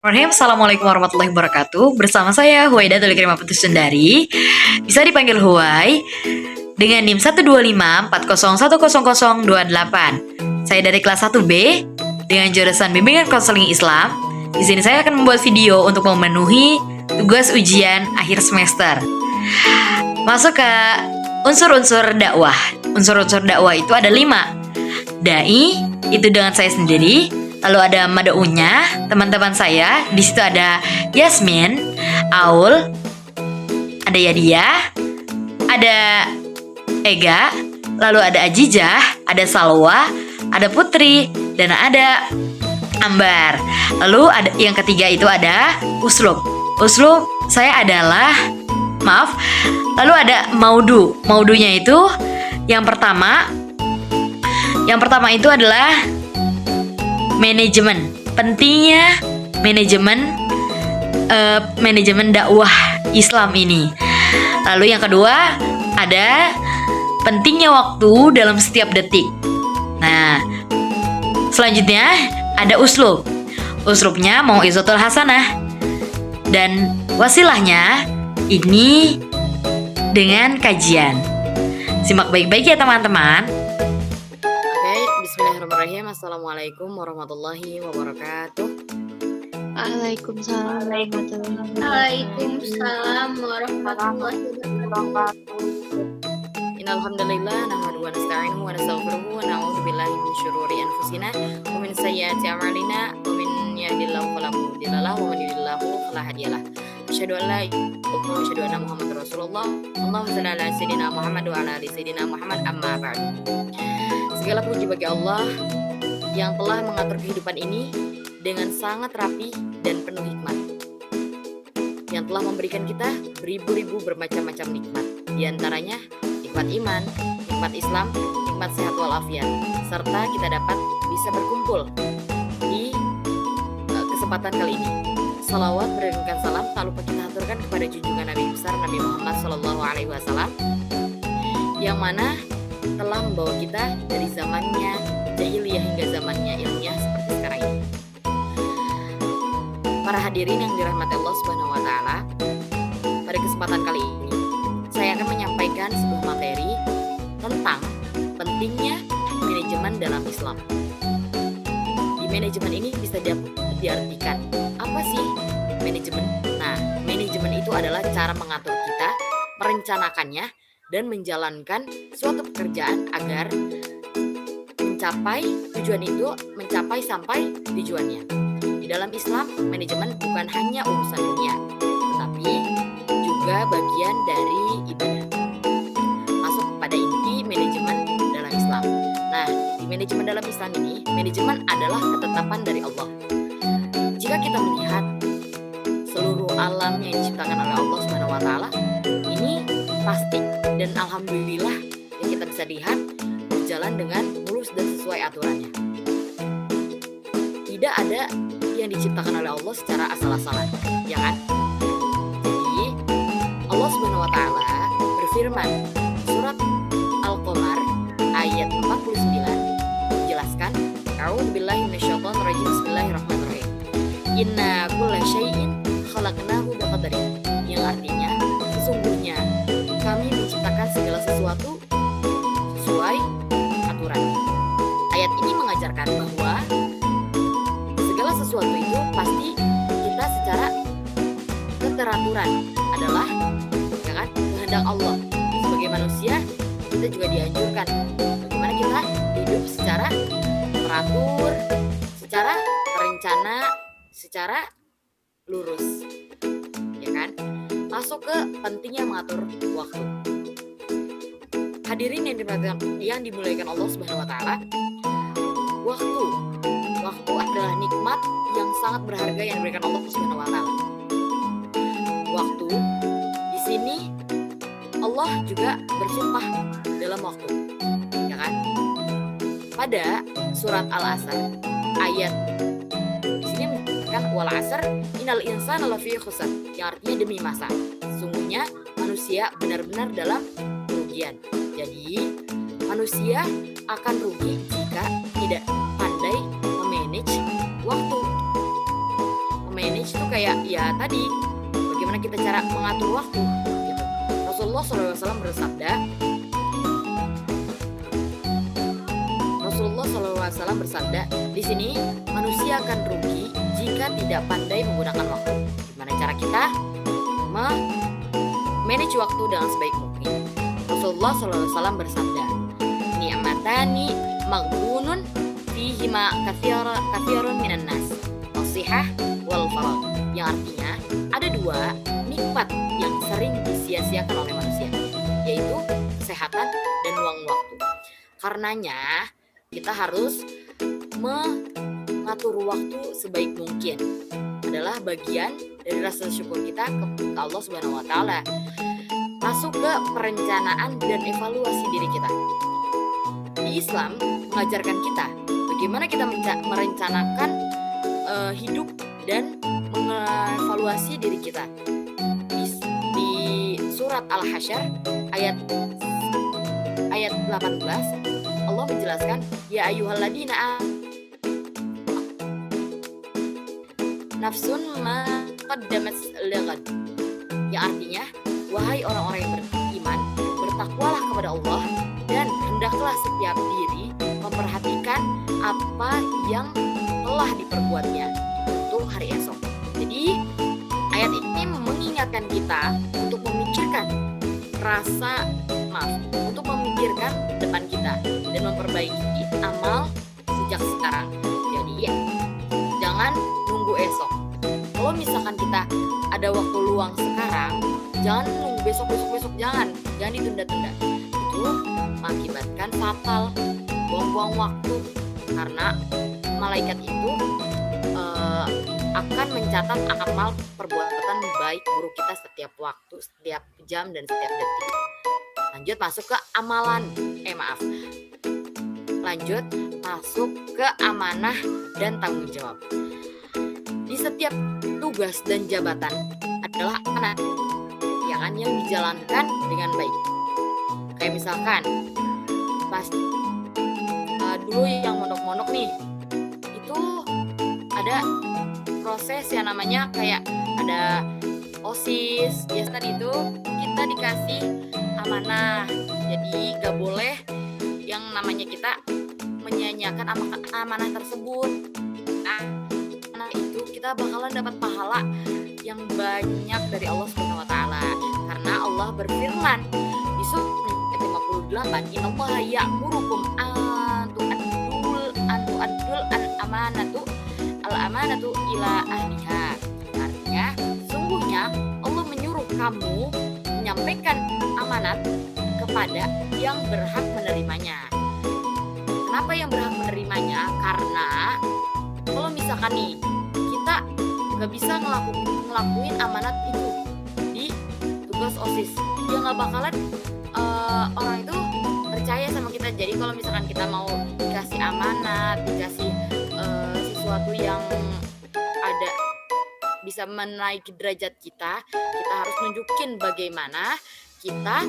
Assalamualaikum warahmatullahi wabarakatuh. Bersama saya Huwaida Tuli Karimah Putus Sundari. Bisa dipanggil Huwai dengan NIM 12540100028. Saya dari kelas 1B dengan jurusan Bimbingan Konseling Islam. Di sini saya akan membuat video untuk memenuhi tugas ujian akhir semester. Masuk ke unsur-unsur dakwah. Unsur-unsur dakwah itu ada 5. Dai itu dengan saya sendiri. Lalu ada mad'unya, teman-teman saya. Di situ ada Yasmin, Aul, ada Yadia, ada Ega, lalu ada Ajijah, ada Salwa, ada Putri, dan ada Ambar. Lalu ada yang ketiga itu ada Uslub. Uslub saya adalah lalu ada Maudu. Maudunya itu yang pertama itu adalah manajemen. Pentingnya manajemen dakwah Islam ini. Lalu yang kedua ada pentingnya waktu dalam setiap detik. Nah, selanjutnya ada uslub. Uslubnya mau'izatul hasanah. Dan wasilahnya ini dengan kajian. Simak baik-baik ya teman-teman. Bismillahirrahmanirrahim. Assalamualaikum warahmatullahi wabarakatuh. Waalaikumsalam warahmatullahi wabarakatuh. Innal hamdalillah nahmaduhu wa nasta'inuhu wa nastaghfiruhu wa na'udzu billahi min syururi anfusina wa min sayyiati a'malina wa min yahdihillahu fala mudilla lahu wa man yudlilhu fala hadiyalah. Asyhadu an la ilaha illallah wa asyhadu anna Muhammadar Rasulullah. Allahumma shalli ala sayyidina Muhammad wa ala ali sayyidina Muhammad, amma ba'd. Segala puji bagi Allah yang telah mengatur kehidupan ini dengan sangat rapi dan penuh hikmat, yang telah memberikan kita beribu-ribu bermacam-macam nikmat, di antaranya nikmat iman, nikmat Islam, nikmat sehat walafiat, serta kita dapat bisa berkumpul di kesempatan kali ini. Salawat beriringkan salam tak lupa kita aturkan kepada junjungan Nabi besar Nabi Muhammad SAW, yang mana telah membawa kita dari zamannya jahiliyah hingga zamannya ilmiah seperti sekarang ini. Para hadirin yang dirahmati Allah Subhanahu wa taala, pada kesempatan kali ini saya akan menyampaikan sebuah materi tentang pentingnya manajemen dalam Islam. Di manajemen ini bisa diartikan apa sih manajemen? Nah, manajemen itu adalah cara mengatur kita, merencanakannya, dan menjalankan suatu pekerjaan agar mencapai sampai tujuannya. Di dalam Islam, manajemen bukan hanya urusan dunia, tetapi juga bagian dari ibadah. Masuk pada inti manajemen dalam Islam. Nah, di manajemen dalam Islam ini, manajemen adalah ketetapan dari Allah. Jika kita melihat seluruh alam yang diciptakan oleh Allah Subhanahu wa taala, ini pasti dan alhamdulillah yang kita bisa lihat berjalan dengan mulus dan sesuai aturannya. Tidak ada yang diciptakan oleh Allah secara asal-asalan, ya kan? Jadi Allah Subhanahu wa taala berfirman surat Al-Qamar ayat 49 menjelaskan, A'udzubillahi minasyaitonir rajim. Bismillahirrahmanirrahim. Inna kulla syai'in khalaqnahu biqadarin, yang artinya sesungguhnya kami menciptakan segala sesuatu sesuai aturan. Ayat ini mengajarkan bahwa segala sesuatu itu pasti kita secara keteraturan adalah, ya kan, kehendak Allah. Sebagai manusia kita juga dianjurkan bagaimana kita hidup secara teratur, secara terencana, secara lurus, ya kan? Masuk ke pentingnya mengatur waktu. Hadirin yang dimuliakan Allah Subhanahu wa taala, waktu adalah nikmat yang sangat berharga yang diberikan Allah Subhanahu wa taala. Waktu di sini Allah juga bersumpah dalam waktu, ya kan? Pada surat Al-Asr ayat di sini mengatakan wal asr innal insana lafi khusr, yang artinya demi masa sesungguhnya manusia benar-benar dalam kerugian. Jadi manusia akan rugi jika tidak pandai memanage waktu. memanage itu kayak ya tadi bagaimana kita cara mengatur waktu gitu. Rasulullah SAW bersabda, di sini manusia akan rugi jika tidak pandai menggunakan waktu. Gimana cara kita manage waktu dengan sebaik mungkin? Rasulullah SAW bersabda, ni'matani maghbunun fihima kathirun minan nas, as-sihah wal faragh. Yang artinya ada dua nikmat yang sering disia-siakan oleh manusia, yaitu kesehatan dan luang waktu. Karenanya kita harus mengatur waktu sebaik mungkin. Adalah bagian dari rasa syukur kita ke Allah Subhanahu wa taala. Masuk ke perencanaan dan evaluasi diri kita. Di Islam mengajarkan kita bagaimana kita merencanakan hidup dan mengevaluasi diri kita. Di surat Al-Hasyr ayat 18 Allah menjelaskan, ya ayyuhalladzina nafsun ma qaddamat lighad. Yang artinya, wahai orang-orang yang beriman, bertakwalah kepada Allah dan hendaklah setiap diri memperhatikan apa yang telah diperbuatnya untuk hari esok. Jadi, ayat ini mengingatkan kita untuk memikirkan untuk memikirkan depan kita dan memperbaiki amal sejak sekarang. Jadi, jangan nunggu esok. Kalau misalkan kita ada waktu luang sekarang, jangan nunggu besok, jangan ditunda-tunda. Itu mengakibatkan fatal, buang-buang waktu, karena malaikat itu akan mencatat amal perbuatan baik buruk kita setiap waktu, setiap jam dan setiap detik. Lanjut masuk ke amanah dan tanggung jawab. Di setiap tugas dan jabatan adalah amanah yang dijalankan dengan baik. Kayak misalkan pas dulu yang mondok-mondok nih, itu ada proses yang namanya kayak ada OSIS. Biasanya itu kita dikasih amanah, jadi gak boleh yang namanya kita menyanyiakan amanah tersebut. Nah itu kita bakalan dapat pahala yang banyak dari Allah Subhanahu wa taala, karena Allah berfirman di surat 58, innallaha ya'murukum an tu'addul al-amanatu ila ahliha. Artinya sungguhnya Allah menyuruh kamu menyampaikan amanat kepada yang berhak menerimanya. Kenapa yang berhak menerimanya? Karena kalau misalkan nih kita gak bisa ngelakuin amanat itu di tugas OSIS, dia gak bakalan orang itu percaya sama kita. Jadi kalau misalkan kita mau dikasih amanat, dikasih sesuatu yang ada bisa menaiki derajat kita harus nunjukin bagaimana kita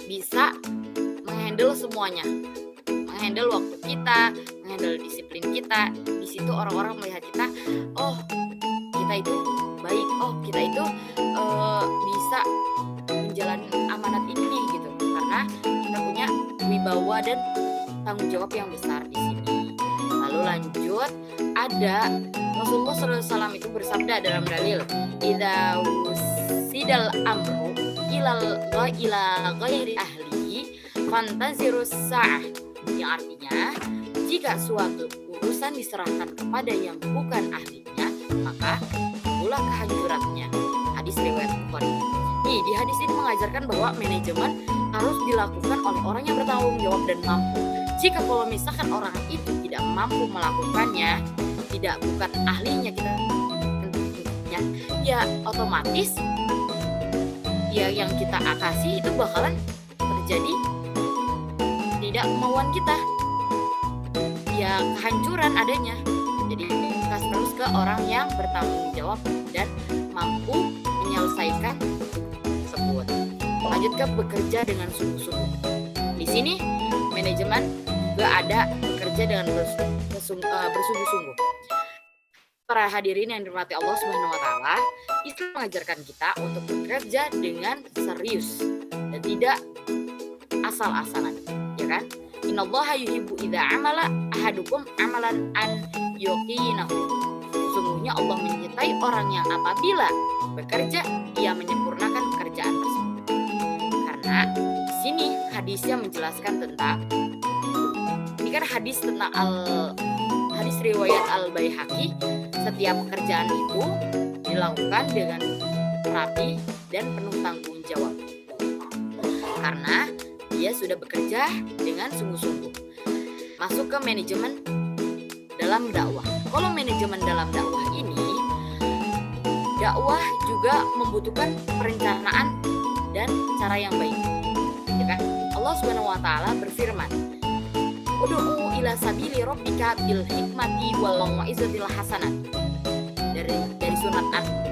bisa menghandle semuanya, menghandle waktu kita, menghandle disiplin kita. Di situ orang-orang melihat kita, oh kita itu baik, oh kita itu bisa menjalani amanat ini gitu, karena kita punya wibawa dan tanggung jawab yang besar di sini. Lalu lanjut, ada Rasulullah SAW itu bersabda dalam dalil, idza wusidal amru ila ghairi ahlihi fantazirus sa'ah. Yang artinya, jika suatu urusan diserahkan kepada yang bukan ahlinya, maka tunggulah kehancurannya. Hadis riwayat Bukhari. Nih, di hadis ini mengajarkan bahwa manajemen harus dilakukan oleh orang yang bertanggung jawab dan mampu. Jika kalau misalkan orang itu tidak mampu melakukannya, bukan ahlinya ya otomatis ya yang kita kasih itu bakalan terjadi tidak kemauan kita, ya kehancuran adanya. Jadi kasih terus ke orang yang bertanggung jawab dan mampu menyelesaikan tersebut. Lanjut ke bekerja dengan sungguh-sungguh. Di sini manajemen juga ada bekerja dengan bersungguh-sungguh. para hadirin yang dirahmati Allah Subhanahu wa taala, Islam mengajarkan kita untuk bekerja dengan serius dan tidak asal-asalan, ya kan? Innallaha yuhibbu idza amala ahadukum amalan an yuqinahu. Sesungguhnya Allah menyertai orang yang apabila bekerja ia menyempurnakan pekerjaan tersebut. Karena di sini hadisnya menjelaskan tentang ini kan hadis tentang hadis riwayat Al-Baihaqi, setiap pekerjaan itu dilakukan dengan rapi dan penuh tanggung jawab. Karena dia sudah bekerja dengan sungguh-sungguh. Masuk ke manajemen dalam dakwah. Kalau manajemen dalam dakwah ini, dakwah juga membutuhkan perencanaan dan cara yang baik. Ya kan? Allah Subhanahu wa taala berfirman, "Ud'u ila sabili rabbika bil hikmati wal mau'izatil hasanah."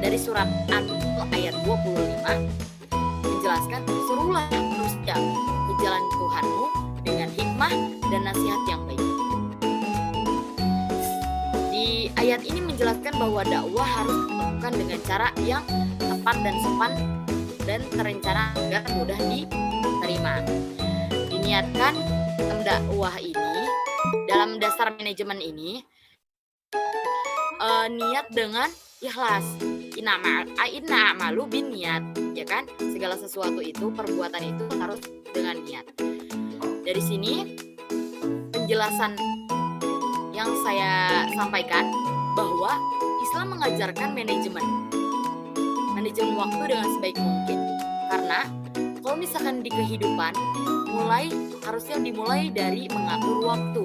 Dari surat An ayat 25 menjelaskan, serulah manusia ke jalan Tuhanmu dengan hikmah dan nasihat yang baik. Di ayat ini menjelaskan bahwa dakwah harus dilakukan dengan cara yang tepat dan sopan dan terencana agar mudah diterima. Diniatkan dakwah ini dalam dasar manajemen ini niat dengan ikhlas. Inna a'malu bin niat, ya kan? Segala sesuatu itu, perbuatan itu harus dengan niat. Dari sini penjelasan yang saya sampaikan bahwa Islam mengajarkan manajemen waktu dengan sebaik mungkin. Karena kalau misalkan di kehidupan harusnya dimulai dari mengatur waktu,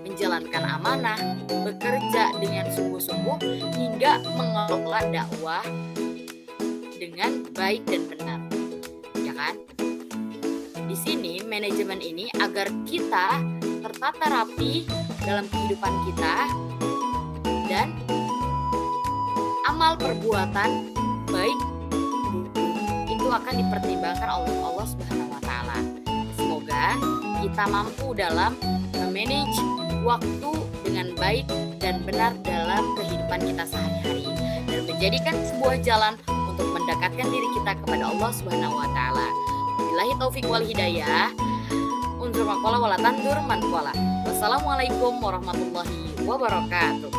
menjalankan amanah, bekerja dengan sungguh-sungguh hingga mengelola dakwah dengan baik dan benar, ya kan? Di sini manajemen ini agar kita tertata rapi dalam kehidupan kita dan amal perbuatan baik itu akan dipertimbangkan oleh Allah Subhanahu wa taala. Semoga kita mampu dalam memanage waktu dengan baik dan benar dalam kehidupan kita sehari-hari dan menjadikan sebuah jalan untuk mendekatkan diri kita kepada Allah Subhanahu wa taala. Wabillahi taufik wal hidayah. Unzur maqala wala tandur man qala. Wassalamualaikum warahmatullahi wabarakatuh.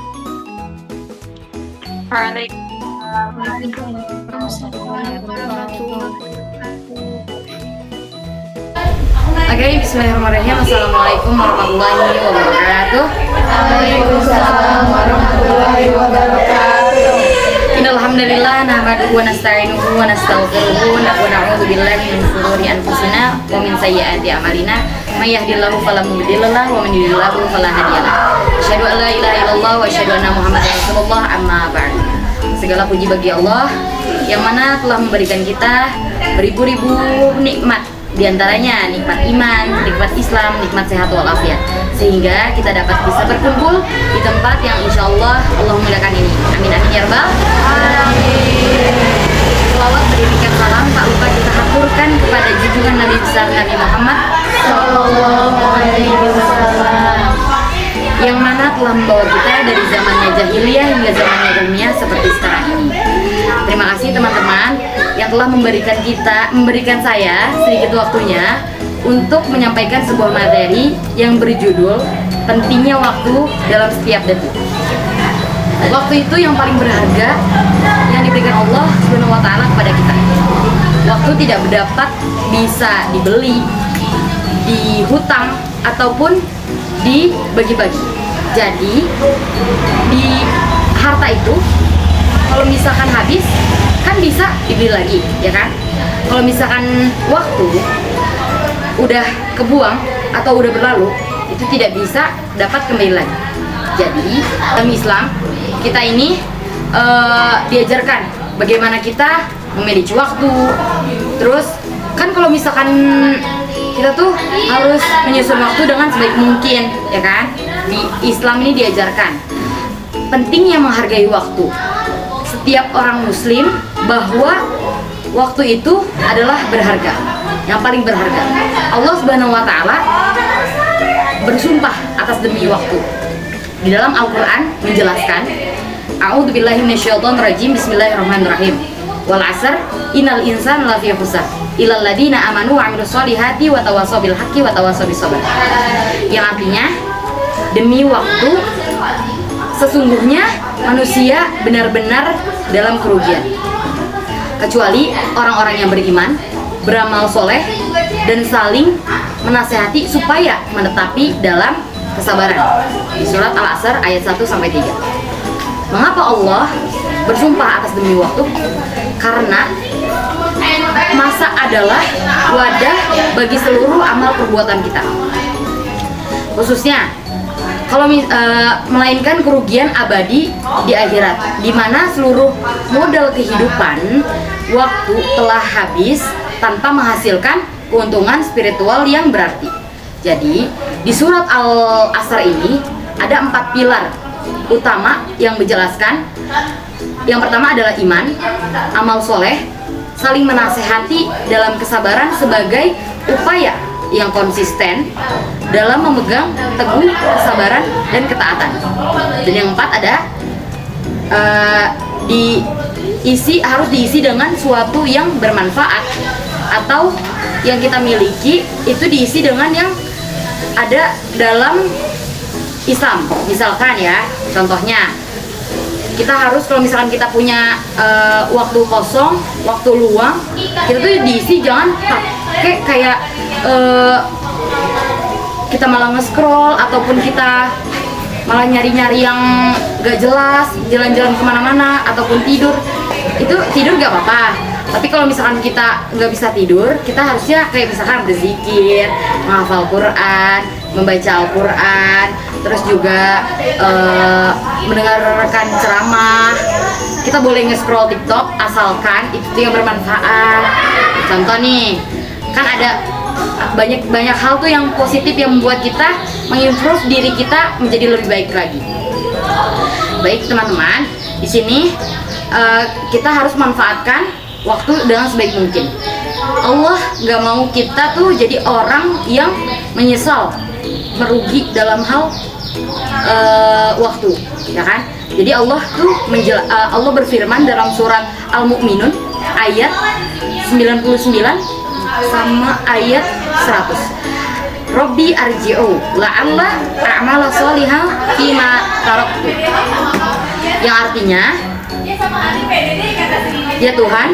Oke, bismillahirrahmanirrahim. Assalamualaikum warahmatullahi wabarakatuh. Waalaikumsalam warahmatullahi wabarakatuh. Innal hamdalillah nahmaduhu wa nasta'inuhu wa nastaghfiruhu wa na'udzu billahi min shururi anfusina wa min sayyiati a'malina. May yahdihillahu fala mudilla lahu wa man yudlil fala hadiya lahu. Asyhadu an la ilaha illallah wa asyhadu anna Muhammadar Rasulullah, amma ba'du. Segala puji bagi Allah yang mana telah memberikan kita beribu-ribu nikmat, di antaranya nikmat iman, nikmat Islam, nikmat sehat walafiat, sehingga kita dapat bisa berkumpul di tempat yang insya Allah muliakan ini. Amin amin ya rabbal alamin. Selawat berikan salam tak lupa kita haturkan kepada junjungan Nabi besar Nabi Muhammad Sallallahu Alaihi Wasallam, yang mana telah membawa kita dari zamannya jahiliyah hingga zamannya ilmiah seperti sekarang ini. Terima kasih teman-teman yang telah memberikan saya sedikit waktunya untuk menyampaikan sebuah materi yang berjudul pentingnya waktu dalam setiap detik. Waktu itu yang paling berharga yang diberikan Allah Subhanahu wa taala kepada kita. Waktu tidak dapat bisa dibeli, dihutang ataupun dibagi-bagi. Jadi di harta itu kalau misalkan habis kan bisa dibeli lagi, ya kan? Kalau misalkan waktu udah kebuang atau udah berlalu, itu tidak bisa dapat kembali lagi. Jadi dalam Islam kita ini diajarkan bagaimana kita memanage waktu. Terus kan kalau misalkan kita tuh harus menyusun waktu dengan sebaik mungkin, ya kan? Di Islam ini diajarkan pentingnya menghargai waktu. Setiap orang muslim bahwa waktu itu adalah berharga, yang paling berharga. Allah Subhanahu wa taala bersumpah atas demi waktu. Di dalam Al-Qur'an menjelaskan A'udzubillahi minasyaitonirrajim. Bismillahirrahmanirrahim. Wal 'asr innal insana lafi khusr illal ladzina amanu wa 'amilus solihati wa tawassaw bil haqqi wa tawassaw bis sabr. Yang artinya, demi waktu sesungguhnya manusia benar-benar dalam kerugian, kecuali orang-orang yang beriman, beramal soleh, dan saling menasehati supaya menetapi dalam kesabaran. Di surat Al-Asr ayat 1-3. Mengapa Allah bersumpah atas demi waktu? Karena masa adalah wadah bagi seluruh amal perbuatan kita, khususnya kalau melainkan kerugian abadi di akhirat, di mana seluruh modal kehidupan waktu telah habis tanpa menghasilkan keuntungan spiritual yang berarti. Jadi di surat Al-Asr ini ada 4 pilar utama yang menjelaskan. Yang pertama adalah iman, amal soleh, saling menasehati dalam kesabaran sebagai upaya yang konsisten dalam memegang teguh kesabaran dan ketaatan. Dan yang 4 ada harus diisi dengan suatu yang bermanfaat, atau yang kita miliki itu diisi dengan yang ada dalam Islam. Misalkan ya, contohnya kita harus, kalau misalkan kita punya waktu kosong, waktu luang, kita tuh diisi, jangan pakai kayak kita malah nge-scroll, ataupun kita malah nyari-nyari yang gak jelas, jalan-jalan kemana-mana, ataupun tidur. Itu tidur gak apa-apa, tapi kalau misalkan kita nggak bisa tidur, kita harusnya kayak misalkan berzikir, menghafal Quran, membaca Al-Quran, terus juga mendengarkan ceramah. Kita boleh nge-scroll TikTok asalkan itu yang bermanfaat. Contoh nih, kan ada banyak hal tuh yang positif yang membuat kita mengimprove diri kita menjadi lebih baik lagi. Baik teman-teman, di sini kita harus manfaatkan waktu dengan sebaik mungkin. Allah nggak mau kita tuh jadi orang yang menyesal, merugi dalam hal waktu, ya kan? Jadi Allah tuh Allah berfirman dalam surat Al-Mu'minun ayat 99 sama ayat 100. Robbi arji'u la'alla a'mala sholihan fima taraktu. Yang artinya, ya Tuhan,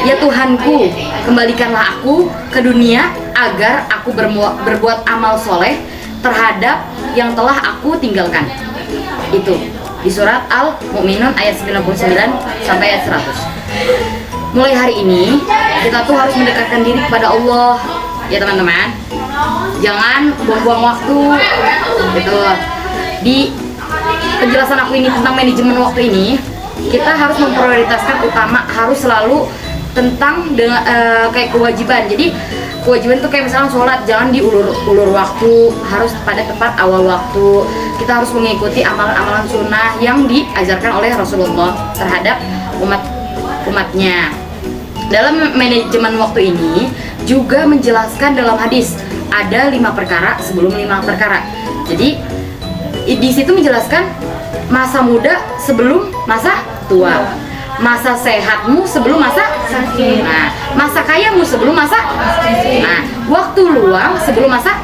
ya Tuhanku, kembalikanlah aku ke dunia agar aku berbuat amal soleh terhadap yang telah aku tinggalkan. Itu di surat Al-Mu'minun ayat 99 sampai ayat 100. Mulai hari ini kita tuh harus mendekatkan diri kepada Allah, ya teman-teman. Jangan buang-buang waktu gitu. Di penjelasan aku ini tentang manajemen waktu ini, kita harus memprioritaskan utama, harus selalu tentang dengan kayak kewajiban. Jadi kewajiban itu kayak misalnya sholat, jangan diulur waktu, harus pada tepat awal waktu. Kita harus mengikuti amalan-amalan sunnah yang diajarkan oleh Rasulullah terhadap umatnya. Dalam manajemen waktu ini juga menjelaskan dalam hadis ada 5 perkara sebelum 5 perkara. Jadi di situ menjelaskan masa muda sebelum masa tua, masa sehatmu sebelum masa sakit, nah, masa kayamu sebelum masa, nah, waktu luang sebelum masa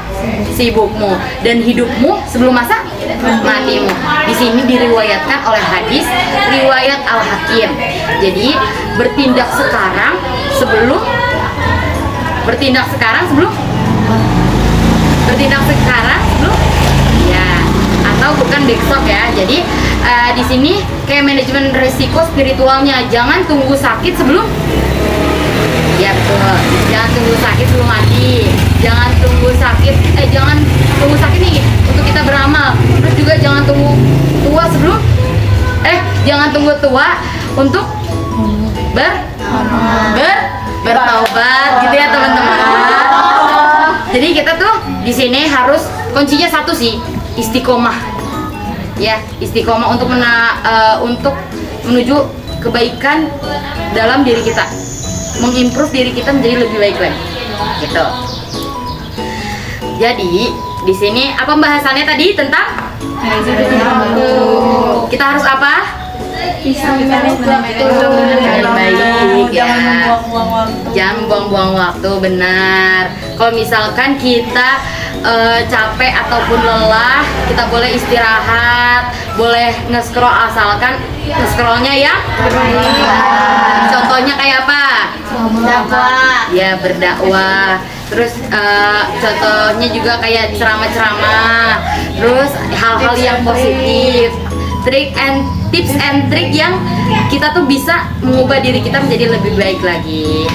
sibukmu, dan hidupmu sebelum masa matimu. Di sini diriwayatkan oleh hadis riwayat Al-Hakim. Jadi bertindak sekarang sebelum ya, atau bukan besok ya. Jadi di sini kayak manajemen risiko spiritualnya, jangan tunggu sakit sebelum, ya betul, jangan tunggu sakit sebelum mati, jangan tunggu sakit nih untuk kita beramal, terus juga jangan tunggu tua jangan tunggu tua untuk bertaubat gitu ya teman-teman. Jadi kita tuh di sini harus kuncinya satu sih, istiqomah. Ya, istiqomah untuk untuk menuju kebaikan dalam diri kita, mengimprove diri kita menjadi lebih baik lagi. Gitu. Jadi di sini apa pembahasannya tadi tentang kita harus apa? Baik ya. Jangan buang-buang waktu, benar. Kalau misalkan kita capek ataupun lelah, kita boleh istirahat, boleh nge-scroll asalkan nge-scrollnya ya. Contohnya kayak apa? Ya, berdakwah. Terus contohnya juga kayak ceramah-ceramah. Terus hal-hal yang positif. Tips and trick yang kita tuh bisa mengubah diri kita menjadi lebih baik lagi.